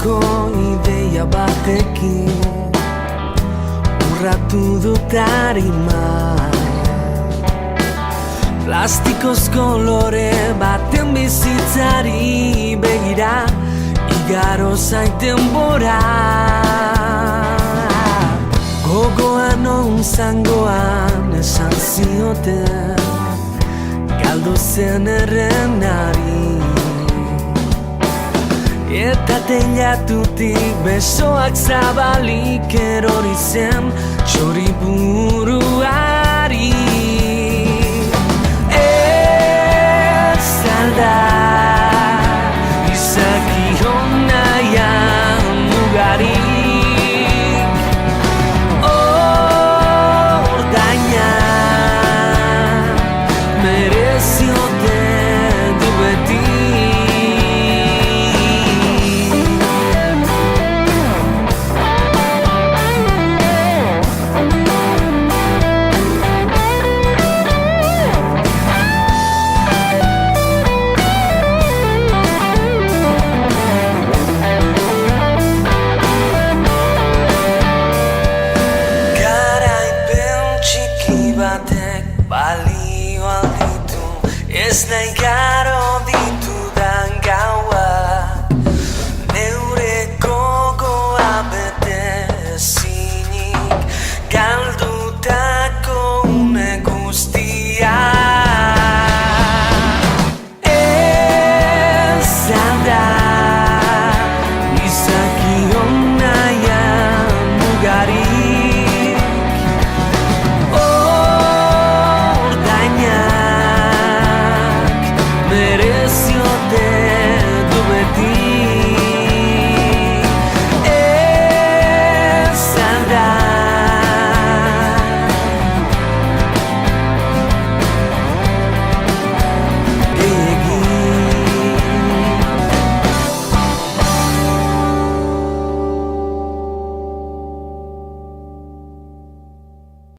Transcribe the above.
Halako ideia batekin urratu dut arima. Plastikozko lore baten bizitzari begira igaro zaiten bora. Gogoan on zangoan esan zioten galdu zen errenari. Eta teilatutik besoak zabalik erori zen txoriburuari. Ez alda izaki honaian mugarik ordaina mereziote du beti. Batek balio alditu ez nahi garo